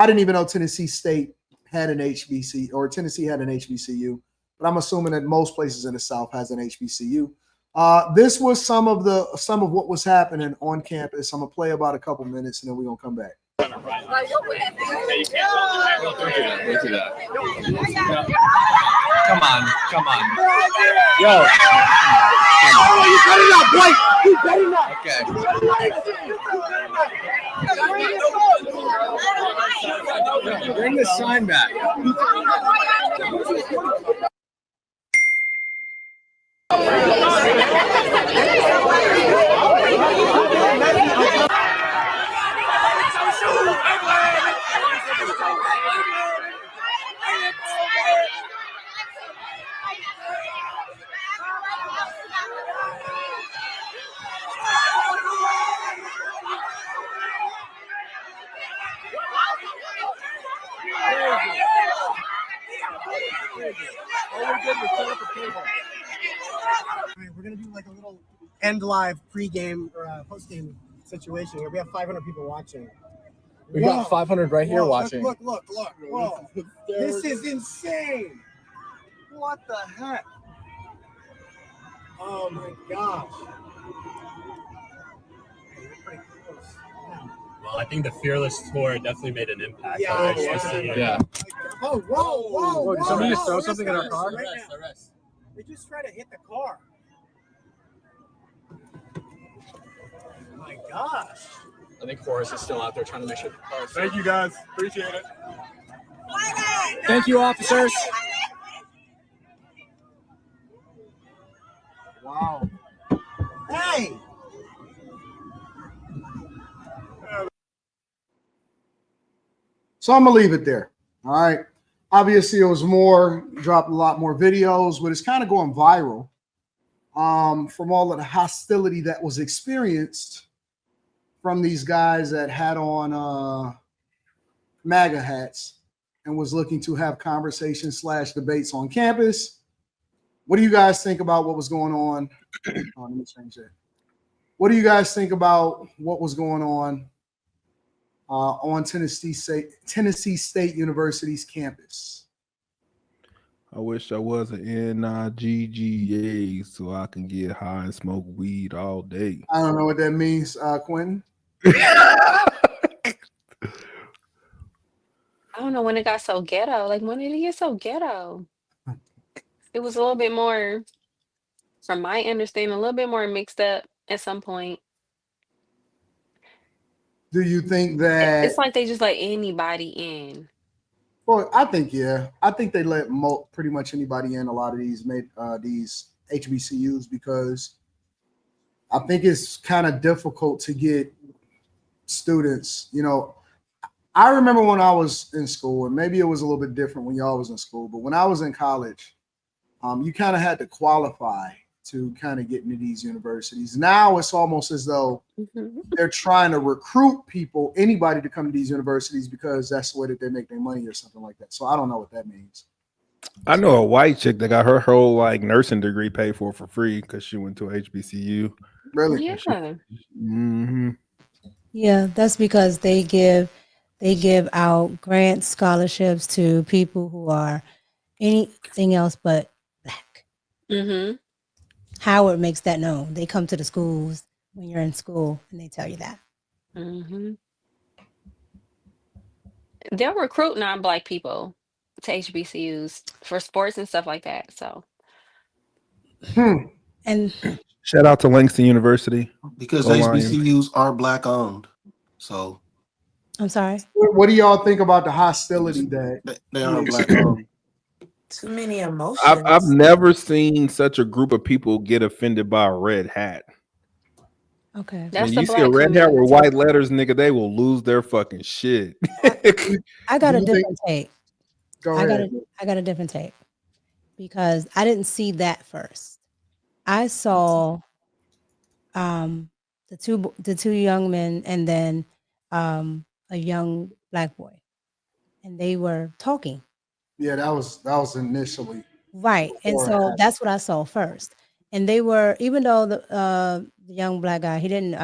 I didn't even know Tennessee State had an HBC or Tennessee had an HBCU, but I'm assuming that most places in the South has an HBCU. This was some of what was happening on campus. I'm gonna play about a couple minutes and then we're gonna come back. Come on. Yo. Oh, you cut it up, Blake. You cut it up. Okay. Bring the sign back. We're gonna do like a little end live pregame or post-game situation where we have 500 people watching. We got 500 right here watching. Look. Whoa. This is insane. What the heck? Oh my gosh. Pretty close. Well, I think the fearless score definitely made an impact. Yeah. Oh, whoa. Did somebody just throw something in our car? Arrest. They just tried to hit the car. Oh my gosh. I think Horace is still out there trying to make sure the car. Thank you guys. Appreciate it. Thank you, officers. Wow. Hey! So I'm gonna leave it there. All right. Obviously, it was dropped a lot more videos, but it's kind of going viral from all of the hostility that was experienced from these guys that had on MAGA hats and was looking to have conversations / debates on campus. What do you guys think about what was going on? Let me change that. What do you guys think about what was going on Tennessee State University's campus? I wish I was an NIGGA so I can get high and smoke weed all day. I don't know what that means, Quentin. I don't know when it got so ghetto. Like, when did it get so ghetto? It was a little bit more, from my understanding, a little bit more mixed up at some point. Do you think that It's like they just let anybody in. Well, I think I think they let pretty much anybody in a lot of these HBCUs because I think it's kind of difficult to get students. You know, I remember when I was in school, and maybe it was a little bit different when y'all was in school, but when I was in college, you kind of had to qualify to kind of get into these universities. Now it's almost as though they're trying to recruit anybody to come to these universities because that's the way that they make their money or something like that. So I don't know what that means. I know a white chick that got her whole like nursing degree paid for free because she went to HBCU. Really? Yeah. Yeah, that's because they give out grant scholarships to people who are anything else but black. Mm-hmm. Howard makes that known. They come to the schools when you're in school and they tell you that. Mm-hmm. They'll recruit non-black people to HBCUs for sports and stuff like that. So, and shout out to Langston University because HBCUs are black owned. So, I'm sorry. What do y'all think about the hostility that they are black owned? Too many emotions. I've never seen such a group of people get offended by a red hat. Okay. That's When you see a red hat with white letters, nigga, they will lose their fucking shit. I got a different take. Go ahead. I got a different take because I didn't see that first. I saw the two young men and then a young black boy, and they were talking. Yeah, that was initially right, and so that's what I saw first. And they were, even though the young black guy, he didn't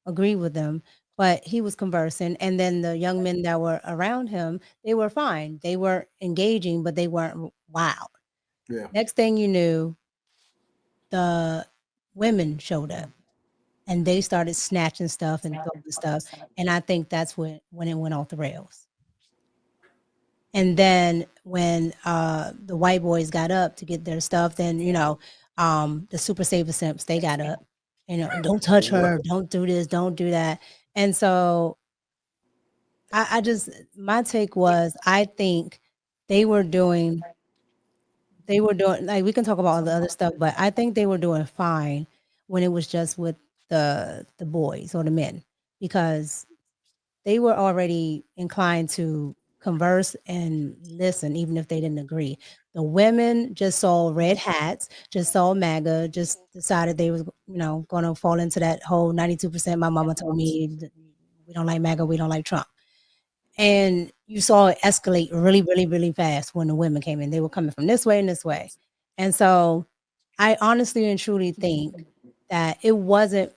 agree with them, but he was conversing. And then the young men that were around him, they were fine. They were engaging, but they weren't wild. Yeah. Next thing you knew, the women showed up and they started snatching stuff and throwing stuff. And I think that's when it went off the rails. And then when the white boys got up to get their stuff, then the super saver simps, they got up. Don't touch her, don't do this, don't do that. And so I just my take was I think they were doing like we can talk about all the other stuff, but I think they were doing fine when it was just with the boys or the men because they were already inclined to converse and listen, even if they didn't agree. The women just saw red hats, just saw MAGA, just decided they was, going to fall into that whole 92%. My mama told me we don't like MAGA, we don't like Trump. And you saw it escalate really, really, really fast when the women came in. They were coming from this way and this way. And so I honestly and truly think that it wasn't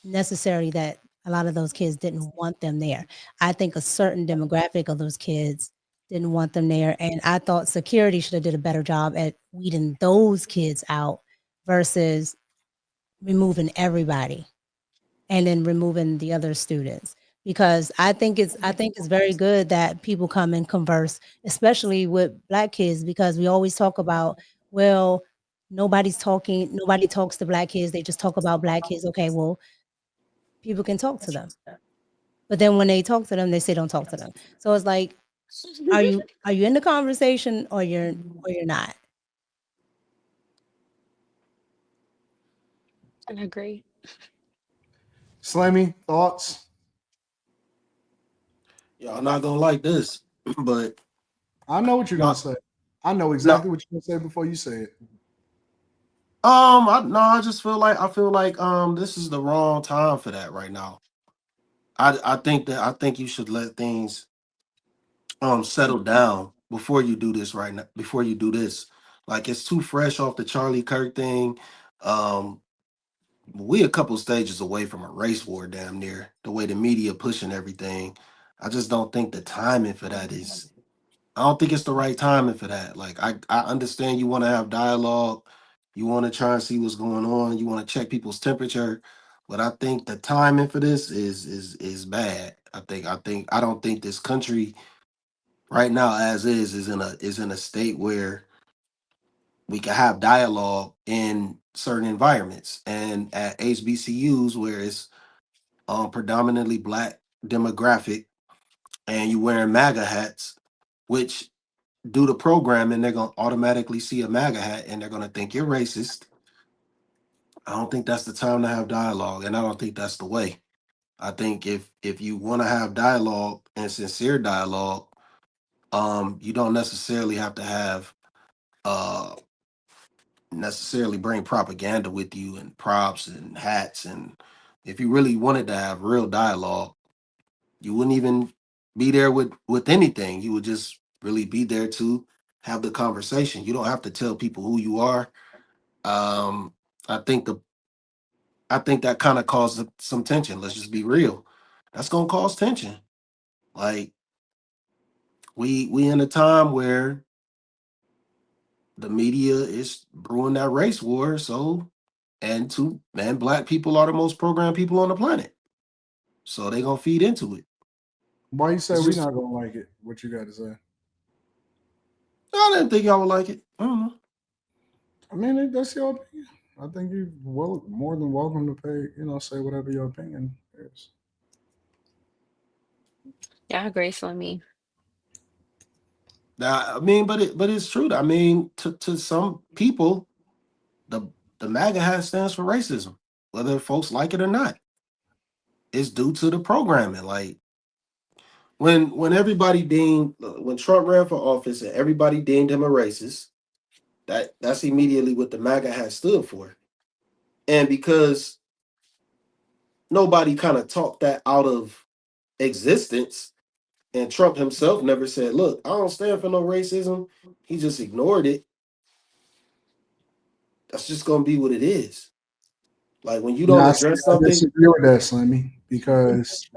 necessarily that a lot of those kids didn't want them there. I think a certain demographic of those kids didn't want them there. And I thought security should have did a better job at weeding those kids out versus removing everybody and then removing the other students. Because I think it's very good that people come and converse, especially with Black kids, because we always talk about, well, nobody talks to Black kids, they just talk about Black kids. Okay, well, people can talk to them. But then when they talk to them, they say don't talk to them. So it's like, are you in the conversation or you're not? I agree. Slammy, thoughts? Y'all not gonna like this, but I know what you're gonna no, say. I know no. exactly what you're gonna say before you say it. I just feel like this is the wrong time for that right now. I think you should let things settle down before you do this right now. Before you do this, like it's too fresh off the Charlie Kirk thing. Um, we a couple stages away from a race war, damn near. The way the media pushing everything, I just don't think the timing for that is. I don't think it's the right timing for that. Like I understand you want to have dialogue, you want to try and see what's going on, you want to check people's temperature, but I think the timing for this is bad. I don't think this country right now as is in a state where we can have dialogue in certain environments and at HBCUs where it's predominantly black demographic and you wearing MAGA hats, which do the programming, they're gonna automatically see a MAGA hat and they're gonna think you're racist. I don't think that's the time to have dialogue, and I don't think that's the way. I think if you want to have dialogue and sincere dialogue, you don't necessarily have to have uh necessarily bring propaganda with you and props and hats. And if you really wanted to have real dialogue, you wouldn't even be there with anything. You would just really be there to have the conversation. You don't have to tell people who you are. Um, I think the I think that kind of caused some tension. Let's just be real. That's gonna cause tension. Like we in a time where the media is brewing that race war. So and black people are the most programmed people on the planet. So they gonna feed into it. Why you say It's we just not gonna like it? What you got to say? I didn't think y'all would like it. I don't know. I mean, that's your opinion. I think you're more than welcome to pay. Say whatever your opinion is. Yeah, I agree, Slimmy. Now, I mean, but it's true. I mean, to some people, the the MAGA hat stands for racism, whether folks like it or not. It's due to the programming. Like when Trump ran for office and everybody deemed him a racist, that's immediately what the MAGA hat stood for. And because nobody kind of talked that out of existence, and Trump himself never said, "Look, I don't stand for no racism." He just ignored it. That's just gonna be what it is. Like when you don't Now, see, address I something, disagree with that, Slimmy. because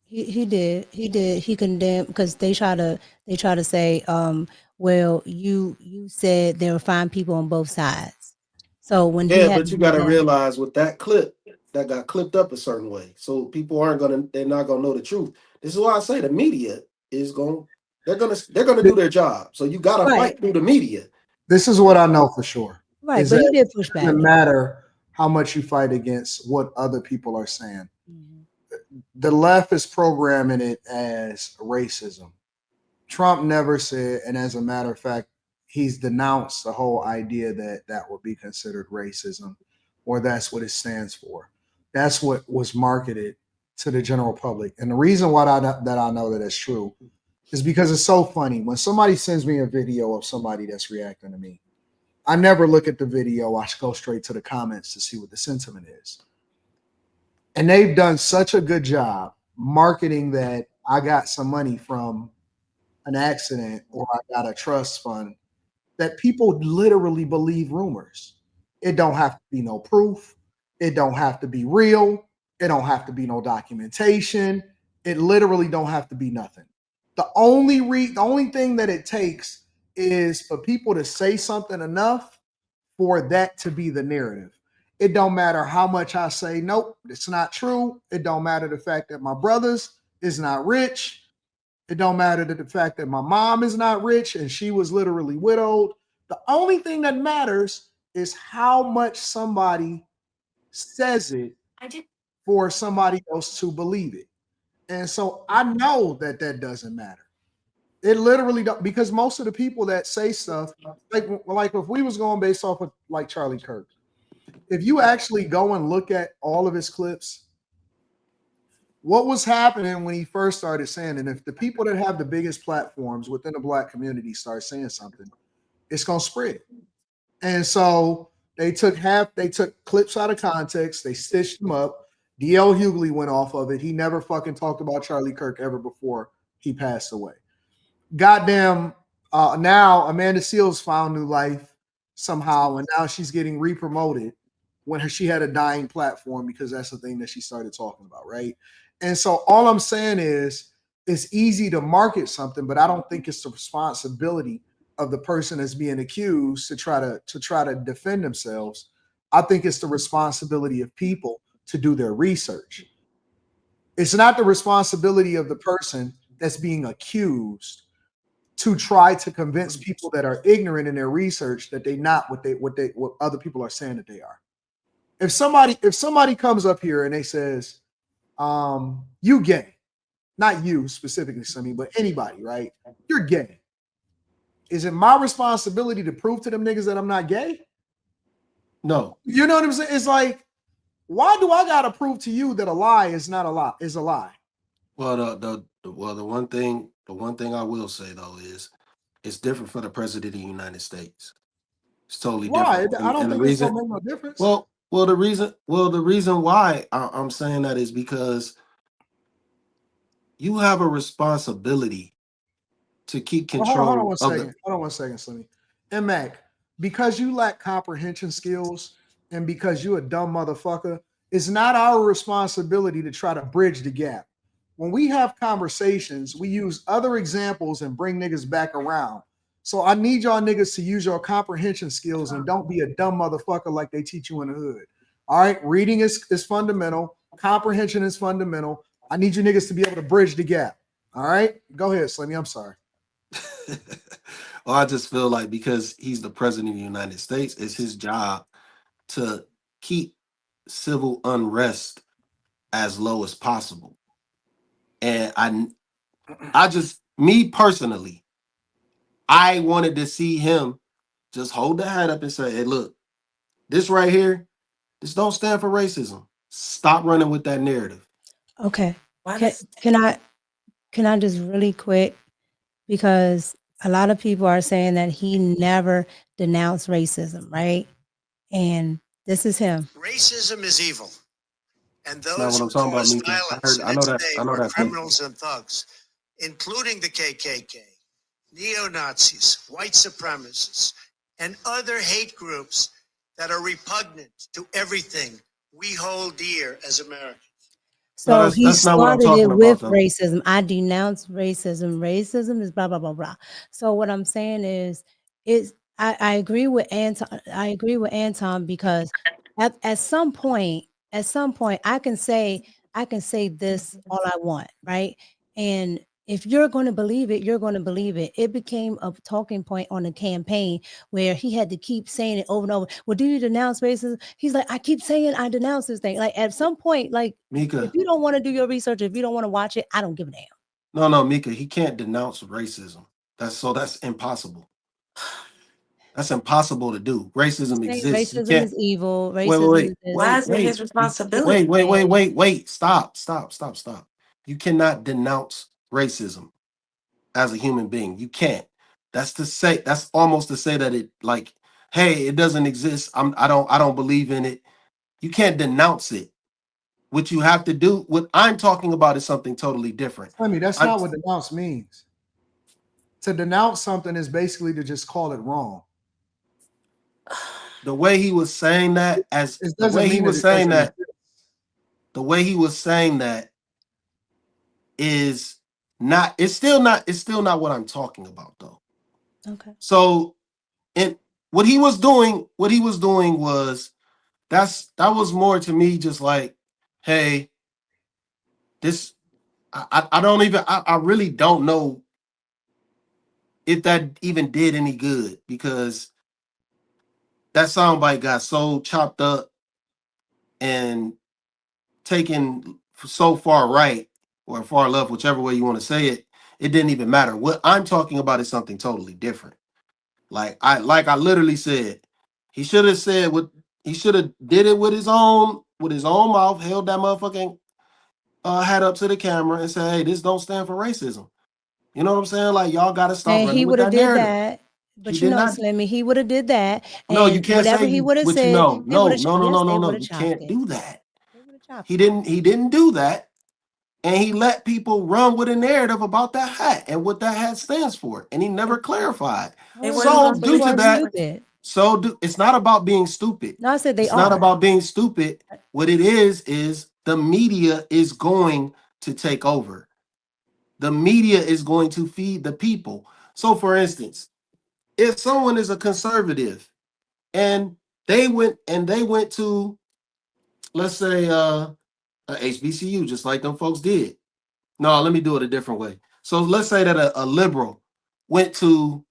He did. He condemned because they try to say, well, you said there were fine people on both sides. So when he Yeah, had but to you do got to that, realize with that clip that got clipped up a certain way, so people they're not gonna know the truth. This is why I say the media is they're gonna do their job. So you got to right, fight through the media. this is what I know for sure right, is but he that did it push back doesn't though. matter how much you fight against what other people are saying. Mhm. The left is programming it as racism. Trump never said, and as a matter of fact, he's denounced the whole idea that that would be considered racism or that's what it stands for. That's what was marketed to the general public. And the reason why that I know that it's true is because it's so funny. When somebody sends me a video of somebody that's reacting to me, I never look at the video. I go straight to the comments to see what the sentiment is. And they've done such a good job marketing that I got some money from an accident or I got a trust fund that people literally believe rumors. It don't have to be no proof. It don't have to be real. It don't have to be no documentation. It literally don't have to be nothing. The only thing that it takes is for people to say something enough for that to be the narrative. It don't matter how much I say, nope, it's not true. It don't matter the fact that my brothers is not rich. It don't matter that the fact that my mom is not rich and she was literally widowed. The only thing that matters is how much somebody says it for somebody else to believe it. And so I know that that doesn't matter. It literally don't, because most of the people that say stuff like if we was going based off of like Charlie Kirk, if you actually go and look at all of his clips, what was happening when he first started saying, and if the people that have the biggest platforms within the black community start saying something, it's gonna spread. And so they took clips out of context, they stitched them up. DL Hughley went off of it. He never fucking talked about Charlie Kirk ever before he passed away. Goddamn, now Amanda Seals found new life somehow, and now she's getting re-promoted when she had a dying platform because that's the thing that she started talking about, right? And so all I'm saying is it's easy to market something, but I don't think it's the responsibility of the person that's being accused to try to defend themselves. I think it's the responsibility of people to do their research. It's not the responsibility of the person that's being accused to try to convince people that are ignorant in their research that they not what other people are saying that they are. If somebody comes up here and they says, you gay, not you specifically, Sammy, but anybody, right? You're gay. Is it my responsibility to prove to them niggas that I'm not gay? No. You know what I'm saying? It's like, why do I gotta prove to you that a lie is not a lie, is a lie? Well, the one thing I will say though is it's different for the president of the United States. It's totally Why? different, I and, don't and the think it's reason, gonna make no difference. the reason why I'm saying that is because you have a responsibility to keep Well, hold on control one of the. second. Hold on one second, Slimmy. And Mac, because you lack comprehension skills and because you a dumb motherfucker, it's not our responsibility to try to bridge the gap. When we have conversations, we use other examples and bring niggas back around. So I need y'all niggas to use your comprehension skills and don't be a dumb motherfucker like they teach you in the hood. All right, reading is fundamental. Comprehension is fundamental. I need you niggas to be able to bridge the gap. All right, go ahead, Slimmy. I'm sorry. Well, I just feel like because he's the president of the United States, it's his job to keep civil unrest as low as possible. And I just, me personally, I wanted to see him just hold the hat up and say, "Hey, look, this right here, this don't stand for racism. Stop running with that narrative." Okay. Why Can does can I can I just really quick, because a lot of people are saying that he never denounced racism, right? And this is him. Racism is evil, and That's not those what who I'm talking about, cause Mika. violence in I know its that. I name know are that statement. criminals and thugs, including the KKK, neo-Nazis, white supremacists, and other hate groups that are repugnant to everything we hold dear as Americans. No, So he that's not what I'm started it talking about with though. racism. I denounce racism. Racism is blah blah blah blah. So what I'm saying is I agree with Anton. I agree with Anton because at some point I can say this all I want, right? And if you're going to believe it, you're going to believe it. It became a talking point on the campaign where he had to keep saying it over and over. Well, do you denounce racism? He's like, I keep saying I denounce this thing. Like at some point, like if Mika, you don't want to do your research, if you don't want to watch it, I don't give a damn. no, Mika, he can't denounce racism. That's impossible. That's impossible to do. Racism Saying exists. You racism can't. is evil. Wait, Racism wait, is this. Why wait, is it his wait, responsibility? wait. Stop. You cannot denounce racism as a human being. You can't. That's almost to say that it like, hey, it doesn't exist. I don't believe in it. You can't denounce it. What you have to do, what I'm talking about is something totally different. Slimmy, that's I, not what denounce means. To denounce something is basically to just call it wrong. the way he was saying that, It doesn't mean that it doesn't exist. the way he was saying that is not, it's still not what I'm talking about though. Okay. So, and what he was doing was that was more to me just like, hey, this I don't even I really don't know if that even did any good because that soundbite got so chopped up and taken so far right or far left, whichever way you want to say it, it didn't even matter. What I'm talking about is something totally different. Like I literally said, he should have said what he should have did it with his own mouth, held that motherfucking hat up to the camera and said, hey, this don't stand for racism. You know what I'm saying? Like y'all gotta stop And he running with would have that did narrative. that. He But you did know, not. Slimmy, he would have did that. No, you And can't say whatever he you would have what you said, know. they would have No. yes, they would have You chopped can't it. do that. They would have chopped He it. didn't do that. And he let people run with a narrative about that hat and what that hat stands for. And he never clarified. Oh, They well, wasn't So gonna people due believe to are him that, anyway. stupid. it's not about being stupid. No, I said they It's not are. about being stupid. What it is the media is going to take over. The media is going to feed the people. So for instance, if someone is a conservative and they went to, let's say a HBCU, just like them folks did. No, let me do it a different way. So let's say that a liberal went to,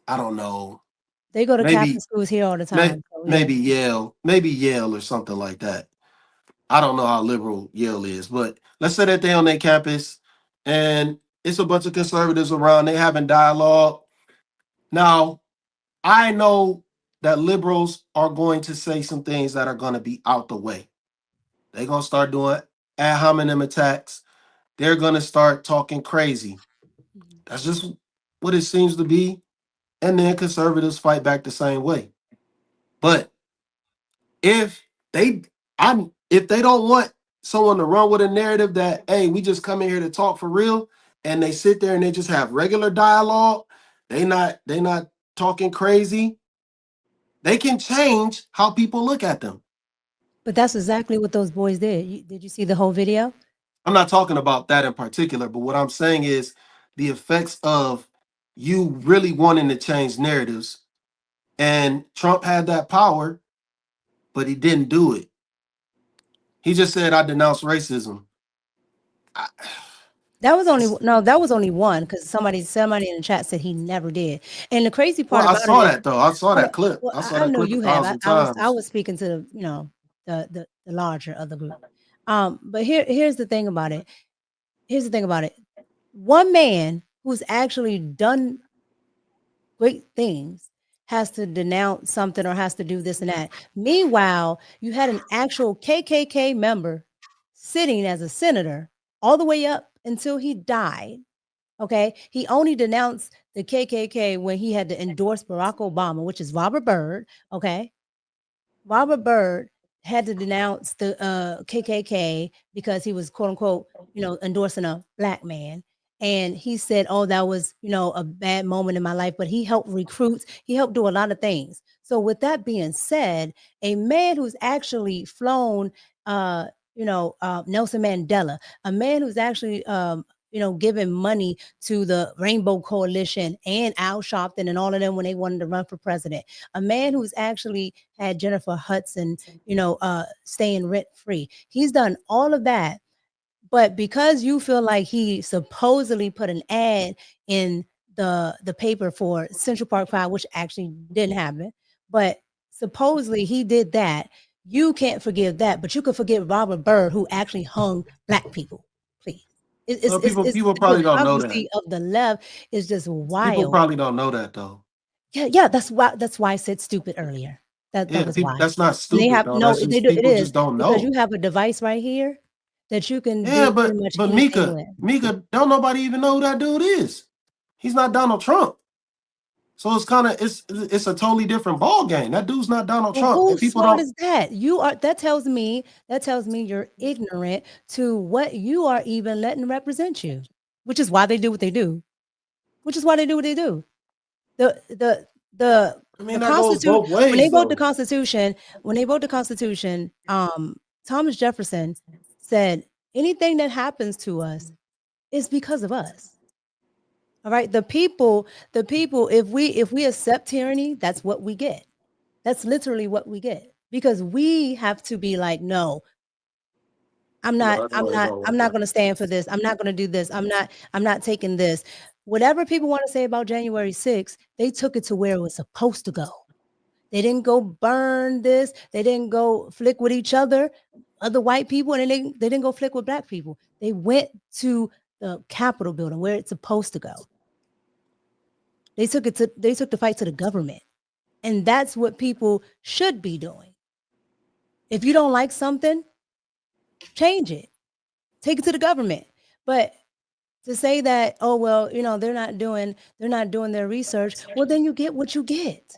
I don't know, They go to Catholic maybe schools here all the may, time. So yeah. maybe Yale or something like that. I don't know how liberal Yale is, but let's say that they're on their campus and it's a bunch of conservatives around. They having dialogue. Now, I know that liberals are going to say some things that are going to be out the way. They're going to start doing ad hominem attacks. They're going to start talking crazy. Mhm. That's just what it seems to be. And then conservatives fight back the same way. But if they if they don't want someone to run with a narrative that, hey, we just come in here to talk for real, and they sit there and they just have regular dialogue, they not talking crazy, they can change how people look at them. But that's exactly what those boys did. Did you see the whole video? I'm not talking about that in particular, but what I'm saying is the effects of you really wanting to change narratives. And Trump had that power, but he didn't do it. He just said, I denounce racism. I, That was only no, that was only one because somebody in the chat said he never did. And the crazy part well, I about it saw is, that though. I saw that clip. well, I saw I that know clip a you have. thousand I times. was speaking to the larger of the group. But here's the thing about it. Here's the thing about it. One man who's actually done great things has to denounce something or has to do this and that. Meanwhile, you had an actual KKK member sitting as a senator all the way up until he died. Okay. He only denounced the KKK when he had to endorse Barack Obama, which is Robert Byrd. Okay. Robert Byrd had to denounce the KKK because he was quote unquote, endorsing a black man. And he said, "Oh, that was, a bad moment in my life." But he helped recruits. He helped do a lot of things. So, with that being said, a man who's actually flown, Nelson Mandela, a man who's actually giving money to the Rainbow Coalition and Al Sharpton and all of them when they wanted to run for president. A man who's actually had Jennifer Hudson, staying rent free. He's done all of that. But because you feel like he supposedly put an ad in the paper for Central Park Five, which actually didn't happen, but supposedly he did that, you can't forgive that. But you could forgive Robert Byrd, who actually hung black people. Please, Well, people the probably don't know that. hypocrisy of the left is just People wild. probably don't know that though. Yeah, that's why I said stupid earlier. That Yeah, was people, why. that's not And they stupid have though. no, That's they just do it people is just don't because you know. have a device right here that you can Yeah, do pretty much but anything with. Mika, don't nobody even know who that dude is. He's not Donald Trump. So it's kind of it's a totally different ball game. That dude's not Donald Well, Trump, and whose people fault don't. is that? You are. That tells me you're ignorant to what you are even letting represent you, which is why they do what they do. Which is why they do what they do. The the the I mean, the that goes Constitution. both When they ways vote the though. Constitution, Thomas Jefferson said anything that happens to us is because of us. All right. The people, if we accept tyranny, that's what we get. That's literally what we get. Because we have to be like, no, No, that's why it's all I'm like not that. gonna stand for this. I'm not gonna do this. I'm not taking this. Whatever people want to say about January 6th, they took it to where it was supposed to go. They didn't go burn this, they didn't go flick with each other white people, and they didn't go flick with black people. They went to the Capitol building where it's supposed to go. They took the fight to the government. And that's what people should be doing. If you don't like something, change it. Take it to the government. But to say that, oh well, they're not doing their research, well then you get what you get.